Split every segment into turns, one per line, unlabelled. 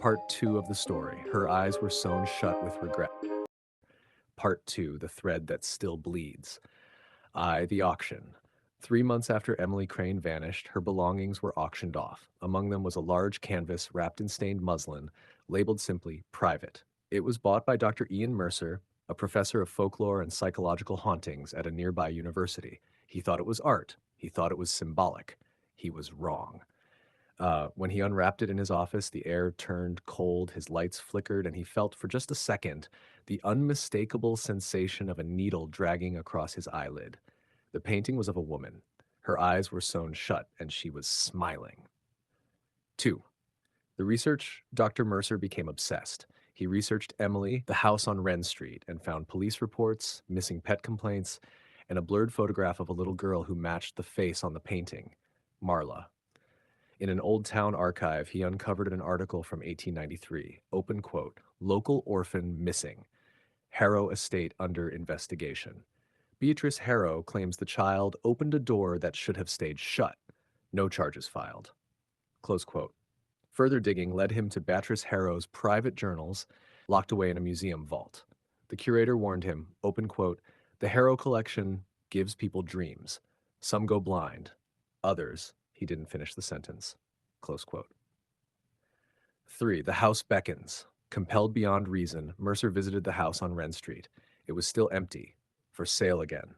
Part 2 of the story. Her eyes were sewn shut with regret. Part 2, the thread that still bleeds. The auction. 3 months after Emily Crane vanished, her belongings were auctioned off. Among them was a large canvas wrapped in stained muslin, labeled simply Private. It was bought by Dr. Ian Mercer, a professor of folklore and psychological hauntings at a nearby university. He thought it was art. He thought it was symbolic. He was wrong. When he unwrapped it in his office, the air turned cold, his lights flickered, and he felt for just a second the unmistakable sensation of a needle dragging across his eyelid. The painting was of a woman. Her eyes were sewn shut, and she was smiling. 2. The research, Dr. Mercer became obsessed. He researched Emily, the house on Wren Street, and found police reports, missing pet complaints, and a blurred photograph of a little girl who matched the face on the painting, Marla. In an old town archive, he uncovered an article from 1893, open quote, "Local orphan missing. Harrow estate under investigation." Beatrice Harrow claims the child opened a door that should have stayed shut. No charges filed. Close quote. Further digging led him to Beatrice Harrow's private journals locked away in a museum vault. The curator warned him, open quote, "The Harrow collection gives people dreams. Some go blind. Others," he didn't finish the sentence. Close quote. 3. The house beckons. Compelled beyond reason, Mercer visited the house on Wren Street. It was still empty. For sale again.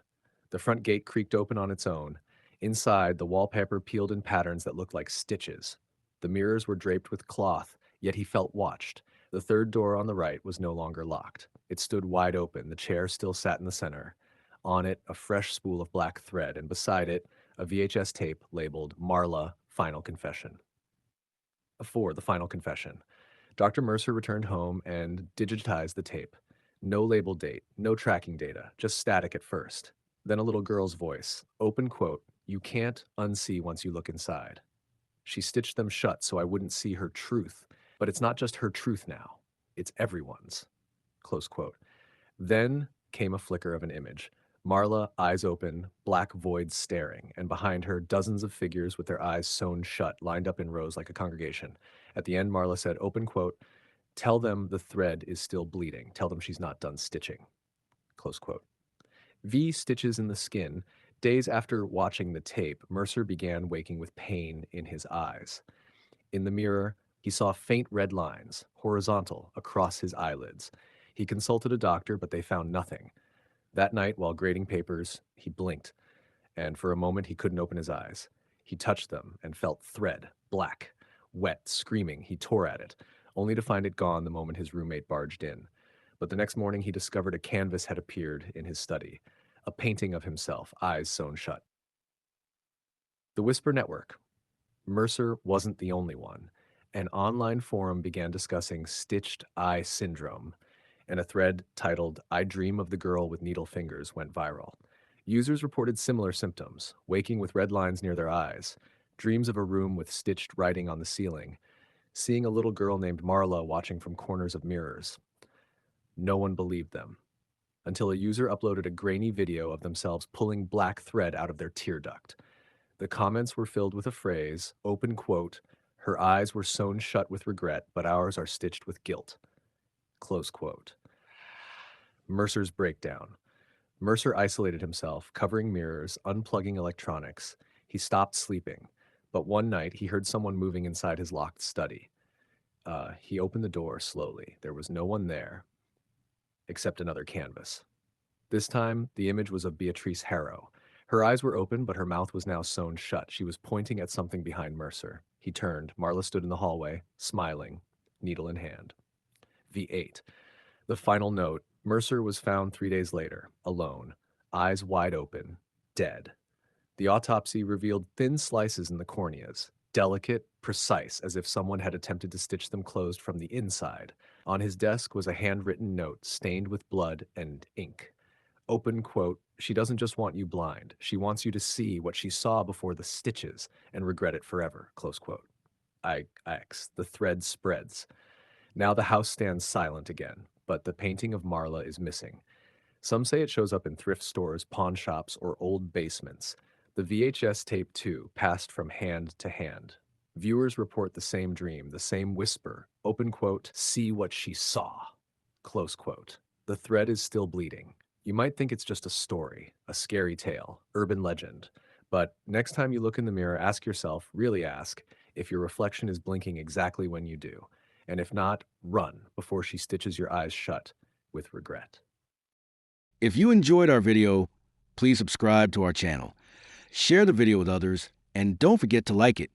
The front gate creaked open on its own. Inside, the wallpaper peeled in patterns that looked like stitches. The mirrors were draped with cloth, yet he felt watched. The third door on the right was no longer locked. It stood wide open. The chair still sat in the center. On it, a fresh spool of black thread, and beside it, a VHS tape labeled Marla, Final Confession. 4. The Final Confession. Dr. Mercer returned home and digitized the tape. No label date, no tracking data, just static at first. Then a little girl's voice, open quote, "You can't unsee once you look inside. She stitched them shut so I wouldn't see her truth. But it's not just her truth now. It's everyone's." Close quote. Then came a flicker of an image. Marla, eyes open, black void staring, and behind her, dozens of figures with their eyes sewn shut, lined up in rows like a congregation. At the end, Marla said, open quote, "Tell them the thread is still bleeding. Tell them she's not done stitching." Close quote. V stitches in the skin. Days after watching the tape, Mercer began waking with pain in his eyes. In the mirror, he saw faint red lines, horizontal, across his eyelids. He consulted a doctor, but they found nothing. That night, while grading papers, he blinked, and for a moment he couldn't open his eyes. He touched them and felt thread, black, wet, screaming. He tore at it, only to find it gone the moment his roommate barged in. But the next morning he discovered a canvas had appeared in his study, a painting of himself, eyes sewn shut. The Whisper Network. Mercer wasn't the only one. An online forum began discussing stitched eye syndrome, and a thread titled, "I Dream of the Girl with Needle Fingers" went viral. Users reported similar symptoms, waking with red lines near their eyes, dreams of a room with stitched writing on the ceiling, seeing a little girl named Marla watching from corners of mirrors. No one believed them, until a user uploaded a grainy video of themselves pulling black thread out of their tear duct. The comments were filled with a phrase, open quote, "Her eyes were sewn shut with regret, but ours are stitched with guilt." Close quote. Mercer's breakdown. Mercer isolated himself, covering mirrors, unplugging electronics. He stopped sleeping, but one night he heard someone moving inside his locked study. He opened the door slowly. There was no one there, except another canvas. This time, the image was of Beatrice Harrow. Her eyes were open, but her mouth was now sewn shut. She was pointing at something behind Mercer. He turned. Marla stood in the hallway, smiling, needle in hand. V8. The final note. Mercer was found 3 days later, alone, eyes wide open, dead. The autopsy revealed thin slices in the corneas, delicate, precise, as if someone had attempted to stitch them closed from the inside. On his desk was a handwritten note stained with blood and ink. Open quote, "She doesn't just want you blind. She wants you to see what she saw before the stitches and regret it forever." Close quote. IX. The thread spreads. Now the house stands silent again, but the painting of Marla is missing. Some say it shows up in thrift stores, pawn shops, or old basements. The VHS tape, too, passed from hand to hand. Viewers report the same dream, the same whisper, open quote, see what she saw, close quote. The thread is still bleeding. You might think it's just a story, a scary tale, urban legend. But next time you look in the mirror, ask yourself, really ask, if your reflection is blinking exactly when you do. And if not, run before she stitches your eyes shut with regret.
If you enjoyed our video, please subscribe to our channel, share the video with others, and don't forget to like it.